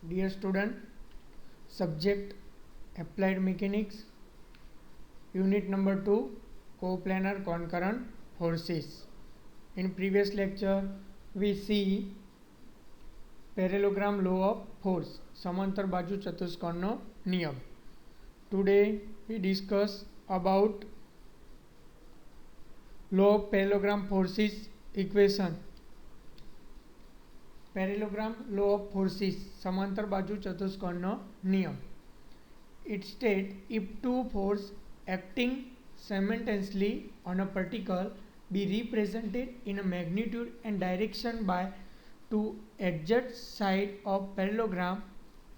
Dear student, subject Applied Mechanics, unit number 2, coplanar concurrent forces. In previous lecture, we see parallelogram law of force, સમાંતર બાજુ ચતુષ્કોણનો નિયમ. Today we discuss about law of parallelogram forces equation. Parallelogram law of forces, સમાંતર બાજુ ચતુષ્કોણનો નિયમ. It states if two forces acting simultaneously on a particle be represented in a magnitude and direction by two adjacent sides of parallelogram,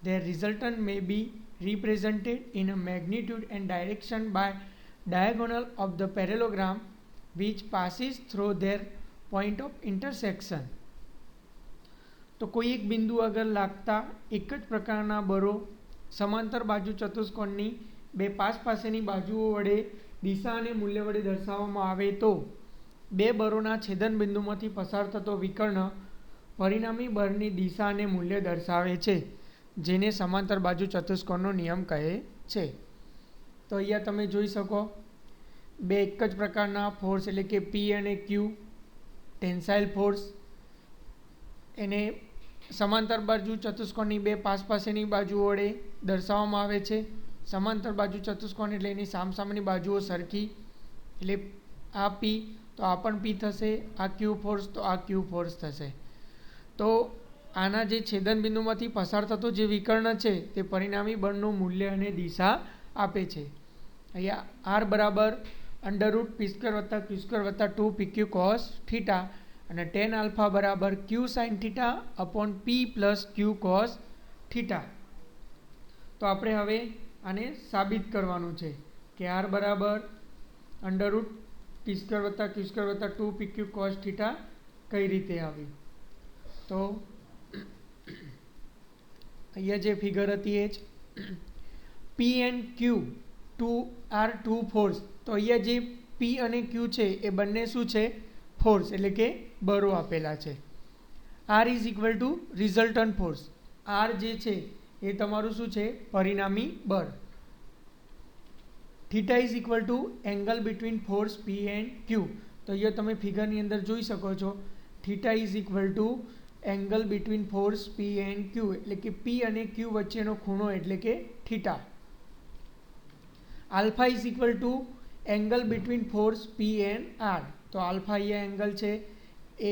their resultant may be represented in a magnitude and direction by diagonal of the parallelogram which passes through their point of intersection. તો કોઈ એક બિંદુ અગર લાગતા એક જ પ્રકારના બરો સમાંતર બાજુ ચતુષ્કોણની બે પાસેની બાજુઓ વડે દિશા અને મૂલ્ય વડે દર્શાવવામાં આવે તો બે બરોના છેદન બિંદુમાંથી પસાર થતો વિકર્ણ પરિણામી બળની દિશા અને મૂલ્ય દર્શાવે છે, જેને સમાંતર બાજુ ચતુષ્કોણનો નિયમ કહે છે. તો અહીંયા તમે જોઈ શકો બે એક જ પ્રકારના ફોર્સ એટલે કે પી અને ક્યુ ટેન્સાઇલ ફોર્સ એને સમાંતર બાજુ ચતુષ્કોણની બે પાસેની બાજુઓ વડે દર્શાવવામાં આવે છે. સમાંતર બાજુ ચતુષ્કોણ એટલે એની સામસામેની બાજુઓ સરખી, એટલે આ પી તો આ પણ પી થશે, આ ક્યુ ફોર્સ તો આ ક્યુ ફોર્સ થશે. તો આના જે છેદન બિંદુમાંથી પસાર થતો જે વિકર્ણ છે તે પરિણામી બળનું મૂલ્ય અને દિશા આપે છે. અહીંયા આર બરાબર અંડરરૂટ પી સ્ક્વેર વત્તા ક્યુ સ્ક્વેર વત્તા 2 પીક્યુ કોસ થીટા અને ટેન આલ્ફા બરાબર ક્યુ સાઇન થીટા અપોન પી પ્લસ ક્યુ કોસ થીટા. તો આપણે હવે આને સાબિત કરવાનું છે કે આર બરાબર અંડરરૂટ પી સ્ક્વેર વત્તા ક્યુ સ્ક્વેર વત્તા 2 પીક્યુ કોસ થીટા કઈ રીતે આવી. તો અહીંયા જે ફિગર હતી એ જ પી એન્ડ ક્યુ ટુ ફોર્સ. તો અહીંયા જે પી અને ક્યુ છે એ બંને શું છે? ફોર્સ એટલે કે બળો આપેલા છે. R is equal to resultant force. R જે છે એ તમારું શું છે? પરિણામી બળ. Theta is equal to angle between force P and Q. તો અહીંયા તમે ફિગરની અંદર જોઈ શકો છો theta is equal to angle between force P and Q એટલે કે પી અને ક્યુ વચ્ચેનો ખૂણો એટલે કે theta. Alpha is equal to angle between force P and R. તો આલ્ફા અહીંયા એંગલ છે એ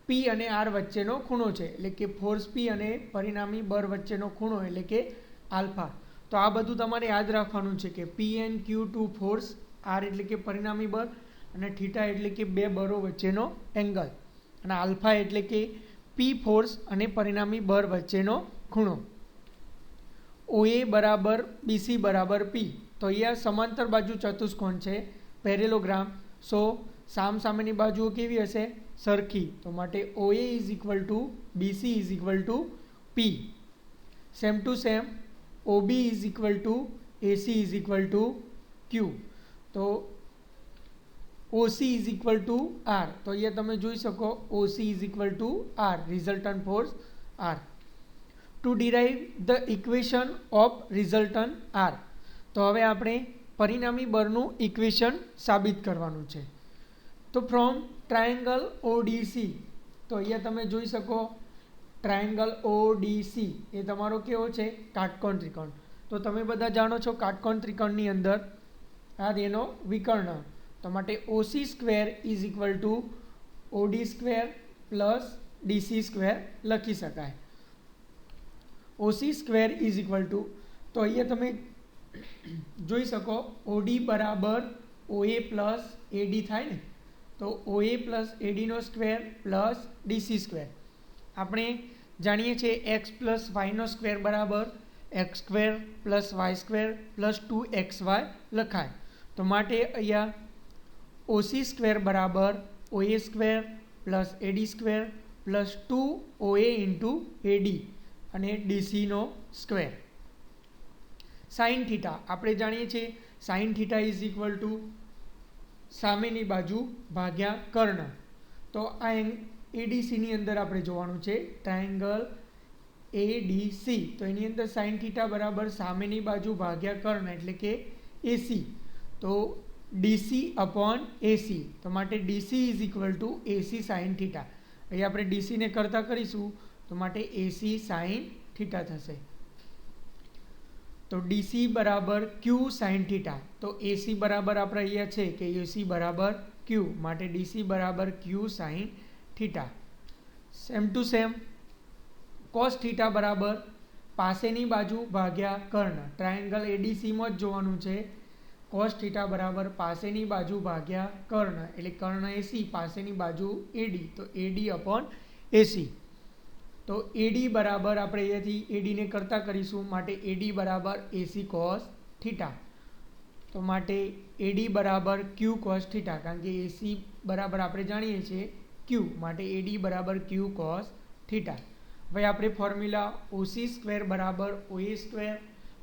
પી અને આર વચ્ચેનો ખૂણો છે એટલે કે ફોર્સ પી અને પરિણામી બળ વચ્ચેનો ખૂણો એટલે કે આલ્ફા. તો આ બધું તમારે યાદ રાખવાનું છે કે P and Q two force, R એટલે કે પરિણામી બળ અને થીટા એટલે કે બે બળો વચ્ચેનો એંગલ અને આલ્ફા એટલે કે પી ફોર્સ અને પરિણામી બળ વચ્ચેનો ખૂણો. ઓએ બરાબર બીસી બરાબર પી. તો અહીંયા સમાંતર બાજુ ચતુષ્કોણ છે પેરેલોગ્રામ. સો સામસામેની બાજુઓ કેવી હશે? સરખી. તો માટે OA is equal to BC is equal to P. Same to same OB is equal to AC is equal to Q. તો OC is equal to R. તો અહીંયા તમે જોઈ શકો OC is equal to R, resultant force R. To derive the equation of resultant R. તો હવે આપણે પરિણામી બળનું ઇક્વેશન સાબિત કરવાનું છે. તો ફ્રોમ ટ્રાયેંગલ ઓડીસી. તો અહીંયા તમે જોઈ શકો ટ્રાયેંગલ ઓડીસી એ તમારો કેવો છે? કાટકોણ ત્રિકોણ. તો તમે બધા જાણો છો કાટકોણ ત્રિકોણની અંદર આ એનો વિકર્ણ. તો માટે OC square is equal to OD square plus DC square લખી શકાય. OC square is equal to, તો અહીંયા તમે જોઈ શકો ઓડી બરાબર ઓએ પ્લસ એડી થાય ને, તો ઓએ પ્લસ એડીનો સ્ક્વેર પ્લસ ડીસી સ્ક્વેર. આપણે જાણીએ છીએ એક્સ પ્લસ વાયનો સ્ક્વેર બરાબર X square plus Y square plus 2xy લખાય. તો માટે અહીંયા ઓસી સ્ક્વેર બરાબર OA square plus AD square plus 2 OA into એડી અને ડીસીનો સ્ક્વેર. સાઇન થીટા આપણે જાણીએ છીએ sine theta is equal two સામેની બાજુ ભાગ્યા કર્ણ. તો આ એડીસીની અંદર આપણે જોવાનું છે ટ્રાયેંગલ ADC, તો એની અંદર સાઇન થીટા બરાબર સામેની બાજુ ભાગ્યા કર્ણ એટલે કે AC, તો DC અપોન AC, તો માટે DC is equal two AC sine theta. અહીં આપણે DC ને કરતા કરીશું તો માટે AC સાઇન થીટા થશે. તો DC બરાબર Q સાઇન થીટા, તો AC બરાબર આપણે અહીંયા છે કે AC બરાબર Q, માટે DC બરાબર Q sine theta. Same to same cos theta બરાબર પાસેની બાજુ ભાગ્યા કર્ણ, ટ્રાયેંગલ ADCમાં જ જોવાનું છે. કોસ થીટા બરાબર પાસેની બાજુ ભાગ્યા કર્ણ એટલે કર્ણ AC, પાસેની બાજુ AD, તો AD અપોન AC. તો AD બરાબર આપણે અહીંયાથી AD ને કરતા કરીશું, માટે AD બરાબર AC કોસ થીટા. તો માટે AD બરાબર Q કોસ થીટા, કારણ કે AC બરાબર આપણે જાણીએ છીએ Q, માટે AD બરાબર Q કોસ થીટા. હવે આપણે ફોર્મ્યુલા OC સ્ક્વેર બરાબર OA square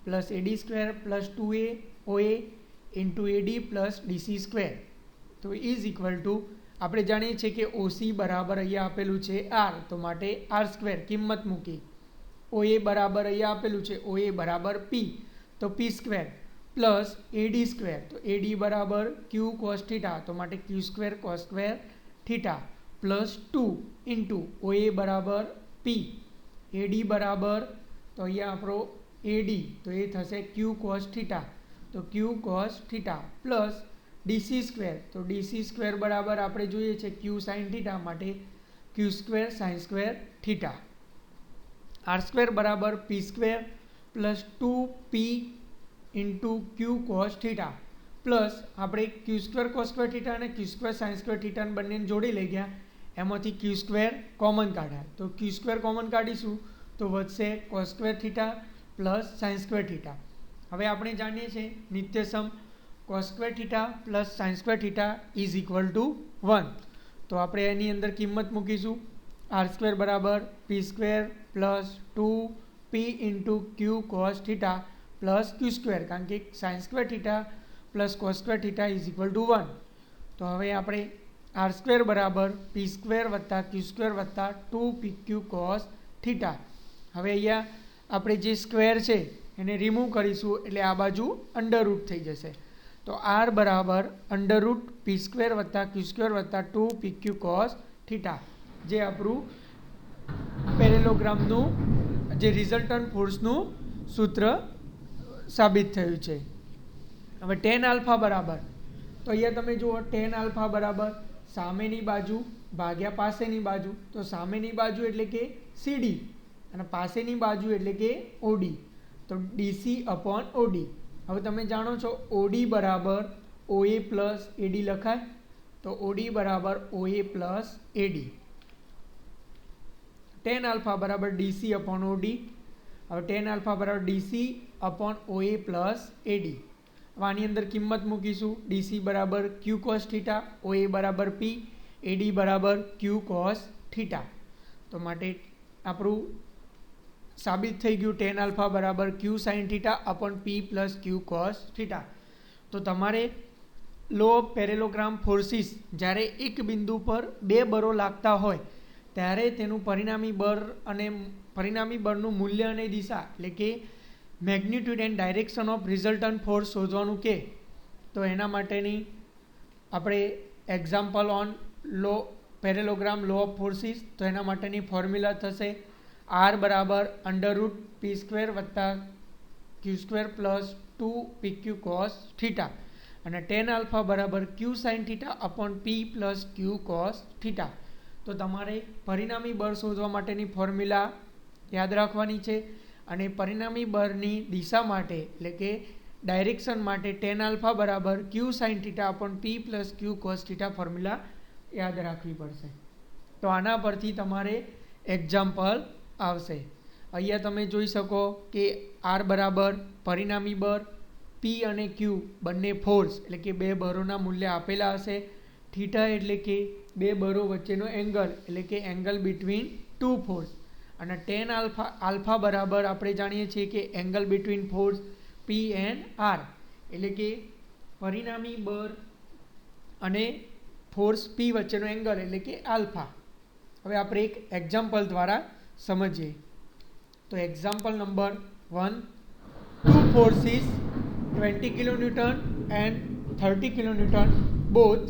plus AD square plus 2A OA into AD plus DC square, તો ઇઝ ઇક્વલ ટુ આપણે જાણીએ છીએ કે OC બરાબર અહીંયા આપેલું છે R, તો માટે R સ્ક્વેર કિંમત મૂકી. OA બરાબર અહીંયા આપેલું છે OA બરાબર P, તો P square plus AD square, તો AD બરાબર Q કોસ થીટા, તો માટે Q square cos square theta plus 2 into OA બરાબર P, AD બરાબર તો અહીંયા આપણો AD, તો એ થશે Q કોસ થીટા, તો Q cos theta plus DC square, તો DC સ્ક્વેર બરાબર આપણે જોઈએ છે Q સાઇન થીટા, માટે Q square sign square theta. R square બરાબર P square plus 2P into Q cos theta plus આપણે Q square cos square theta અને Q square sine square થીટાને બંનેને જોડી લઈ ગયા, એમાંથી Q સ્ક્વેર કોમન કાઢ્યા, તો Q સ્ક્વેર કોમન કાઢીશું તો વધશે cos square theta plus sine square theta. હવે આપણે જાણીએ છીએ નિત્યસમ cos square theta plus sine square theta is equal to 1, તો આપણે એની અંદર કિંમત મૂકીશું. R સ્ક્વેર બરાબર P square plus 2P into Q cos theta plus Q square, કારણ કે sine square theta plus cos square theta is equal to 1. તો હવે આપણે R સ્ક્વેર બરાબર P સ્ક્વેર વત્તા Q સ્ક્વેર વત્તા 2PQ કોસ થીટા. હવે અહીંયા આપણે જે સ્ક્વેર છે એને રિમૂવ કરીશું એટલે આ બાજુ અંડરરૂટ થઈ જશે, તો R બરાબર અંડરરૂટ P સ્ક્વેર વત્તા Q સ્ક્વેર વત્તા 2PQ કોસ થીટા, જે આપણું પેરેલોગ્રામનું જે રિઝલ્ટન્ટ ફોર્સનું સૂત્ર સાબિત થયું છે. હવે tan આલ્ફા બરાબર, તો અહીંયા તમે જુઓ tan આલ્ફા બરાબર સામેની બાજુ ભાગ્યા પાસેની બાજુ, તો સામેની બાજુ એટલે કે CD અને પાસેની બાજુ એટલે કે OD, તો DC અપોન OD. હવે તમે જાણો છો OD બરાબર OA પ્લસ AD લખાય, તો OD બરાબર OA plus AD. tan alpha બરાબર DC અપોન OD, હવે tan આલ્ફા બરાબર DC upon OA plus AD. હવે આની અંદર કિંમત મૂકીશું, DC બરાબર Q કોસ થીટા, OA બરાબર P, AD બરાબર Q કોસ થીટા. તો માટે આપણું સાબિત થઈ ગયું tan આલ્ફા બરાબર Q sine theta upon P plus Q cos theta. તો તમારે લો ઓફ પેરેલોગ્રામ ફોર્સિસ જ્યારે એક બિંદુ પર બે બળો લાગતા હોય ત્યારે તેનું પરિણામી બળ અને પરિણામી બળનું મૂલ્ય અને દિશા એટલે કે magnitude and direction of resultant force શોધવાનું કે, તો એના માટેની આપણે example on law parallelogram law of forces, તો એના માટેની ફોર્મ્યુલા થશે R બરાબર અંડરરૂટ P સ્ક્વેર વત્તા Q square plus 2PQ cos theta અને tan આલ્ફા બરાબર Q sine theta upon P plus Q cos theta. તો તમારે પરિણામી બળ શોધવા માટેની ફોર્મ્યુલા યાદ રાખવાની છે અને પરિણામી બળની દિશા માટે એટલે કે ડાયરેક્શન માટે tan આલ્ફા બરાબર Q sine theta upon P plus Q cos theta formula યાદ રાખવી પડશે. તો આના પરથી તમારે એક્ઝામ્પલ આવશે. અહીંયા તમે જોઈ શકો કે R બરાબર પરિણામી બળ, P અને Q બંને ફોર્સ એટલે કે બે બળોના મૂલ્ય આપેલા હશે, થીટા એટલે કે બે બળો વચ્ચેનો એંગલ એટલે કે એંગલ બિટવીન ટુ ફોર્સ, અને tan આલ્ફા બરાબર આપણે જાણીએ છીએ કે angle between force P and R એટલે કે પરિણામી બળ અને ફોર્સ P વચ્ચેનો એંગલ એટલે કે આલ્ફા. હવે આપણે એક એક્ઝામ્પલ દ્વારા સમજીએ. તો example number 1, two forces 20 kilonewton and 30 kilonewton both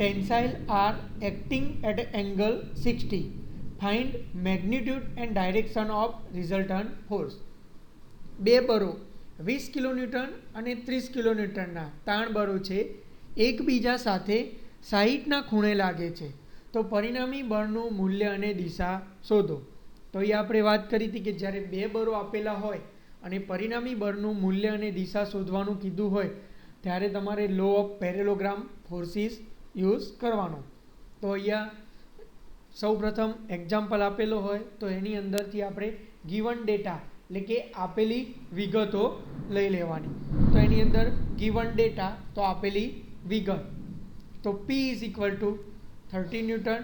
tensile are acting at an angle 60. Find magnitude and direction of resultant force. બે બળો 20 કિલોન્યુટન અને 30 કિલોન્યુટનના તાણ બળો છે એકબીજા સાથે 60ના ખૂણે લાગે છે, તો પરિણામી બળનું મૂલ્ય અને દિશા શોધો. તો એ આપણે વાત કરી હતી કે જ્યારે બે બળો આપેલા હોય અને પરિણામી બળનું મૂલ્ય અને દિશા શોધવાનું કીધું હોય ત્યારે તમારે લો ઓફ પેરેલોગ્રામ ફોર્સિસ યુઝ કરવાનો. તો અહીંયા સૌપ્રથમ એક્ઝામ્પલ આપેલો હોય તો એની અંદરથી આપણે ગિવન ડેટા એટલે કે આપેલી વિગતો લઈ લેવાની. તો એની અંદર ગિવન ડેટા તો આપેલી વિગત, તો P is equal to 30 newton,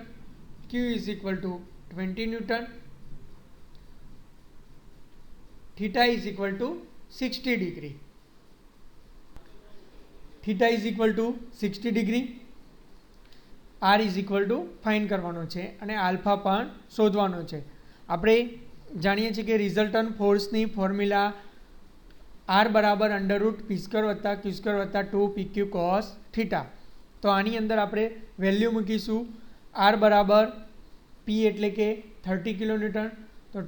Q is equal to 20 newton, theta is equal to 60 degree. Theta is equal to 60 degree, R is equal to find કરવાનો છે અને આલ્ફા પણ શોધવાનો છે. આપણે જાણીએ છીએ કે રિઝલ્ટન્ટ ફોર્સની ફોર્મ્યુલા આર બરાબર અંડરરૂટ પી સ્ક્વેર વત્તા ક્યુ સ્ક્વેર વત્તા 2pq cos થીટા. તો આની અંદર આપણે વેલ્યુ મૂકીશું. આર બરાબર પી એટલે કે 30 કિલોન્યુટન, તો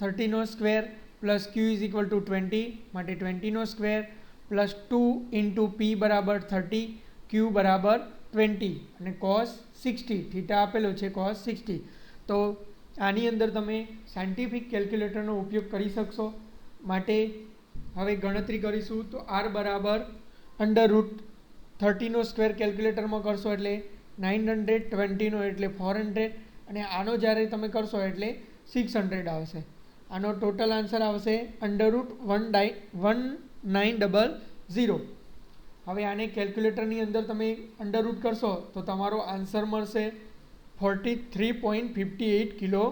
30નો square plus Q is equal to 20 માટે 20નો સ્ક્વેર પ્લસ 2 ઇન્ટુ પી બરાબર 30, ક્યુ બરાબર 20 અને cos 60, થીટા આપેલો છે cos 60. તો આની અંદર તમે સાયન્ટિફિક કેલ્ક્યુલેટરનો ઉપયોગ કરી શકશો. માટે હવે ગણતરી કરીશું. તો આર બરાબર અંડરરૂટ 30નો સ્ક્વેર કેલ્ક્યુલેટરમાં કરશો એટલે 920નો એટલે 400 અને આનો જ્યારે તમે કરશો એટલે 600 આવશે. આનો ટોટલ આન્સર આવશે અંડરરૂટ 1900. હવે આને કેલ્ક્યુલેટરની અંદર તમે અંડરરૂટ કરશો તો તમારો આન્સર મળશે 43.58 કિલો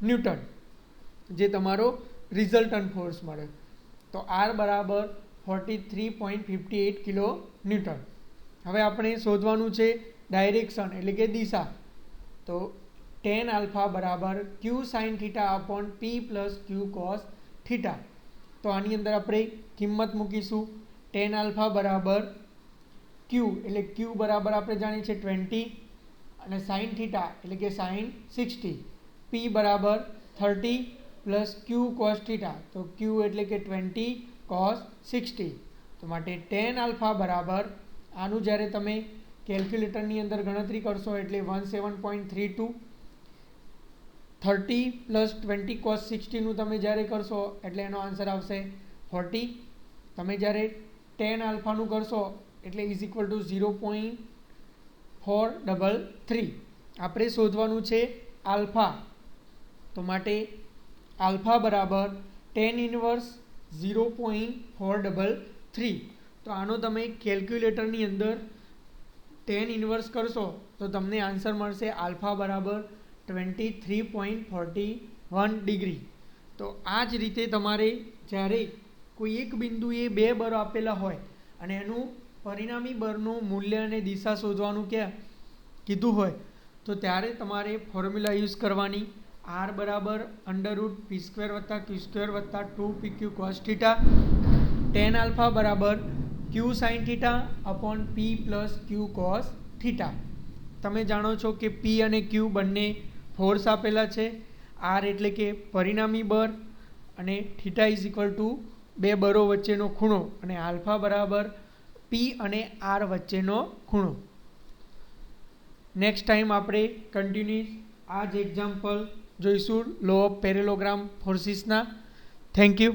ન્યૂટન, જે તમારો રિઝલ્ટન્ટ ફોર્સ મળે. તો આર બરાબર 43.58 કિલો ન્યૂટન. હવે આપણે શોધવાનું છે ડાયરેક્શન એટલે કે દિશા. તો tan આલ્ફા બરાબર ક્યુ સાઇન થીટા અપોન પી પ્લસ ક્યુ કોસ થીટા. તો આની અંદર આપણે કિંમત મૂકીશું. tan આલ્ફા બરાબર ક્યુ એટલે ક્યુ બરાબર આપણે જાણીએ છીએ 20 અને સાઇન થીટા એટલે કે સાઇન 60, પી બરાબર 30 પ્લસ ક્યુ કોસ થીટા, તો ક્યુ એટલે કે 20 કોસ 60. તો માટે tan આલ્ફા બરાબર આનું જ્યારે તમે કેલ્ક્યુલેટરની અંદર ગણતરી કરશો એટલે 17.32, 30 પ્લસ 20 કોસ 60નું તમે જ્યારે કરશો એટલે એનો આન્સર આવશે 40. તમે જ્યારે tan આલ્ફાનું કરશો એટલે ઇઝ ઇક્વલ ટુ 0.433. આપણે શોધવાનું છે આલ્ફા. તો માટે આલ્ફા બરાબર tan ઇનવર્સ 0.433. તો આનો તમે કેલ્ક્યુલેટરની અંદર tan ઇનવર્સ કરશો તો તમને આન્સર મળશે આલ્ફા બરાબર 23.41 ડિગ્રી. તો આ જ રીતે તમારે જ્યારે કોઈ એક બિંદુએ બે બળ આપેલા હોય અને એનું પરિણામી બળનું મૂલ્ય અને દિશા શોધવાનું કીધું હોય તો ત્યારે તમારે ફોર્મ્યુલા યુઝ કરવાની. આર બરાબર અંડરરૂટ પી સ્ક્વેર વત્તા ક્યુ સ્ક્વેર વત્તા 2pq cos theta, tan alpha બરાબર ક્યુ સાઇન થીટા અપોન પી પ્લસ ક્યુ કોસ થીટા. તમે જાણો છો કે પી અને ક્યુ બંને ફોર્સ આપેલા છે. આર એટલે કે પરિણામી બળ અને થીટા ઇઝ ઇક્વલ ટુ બે બળો વચ્ચેનો ખૂણો અને આલ્ફા બરાબર પી અને આર વચ્ચેનો ખૂણો. નેક્સ્ટ ટાઈમ આપણે કન્ટિન્યુઅસ આ જ એક્ઝામ્પલ જોઈશું લો ઓફ પેરેલોગ્રામ ફોર્સિસના. Thank you.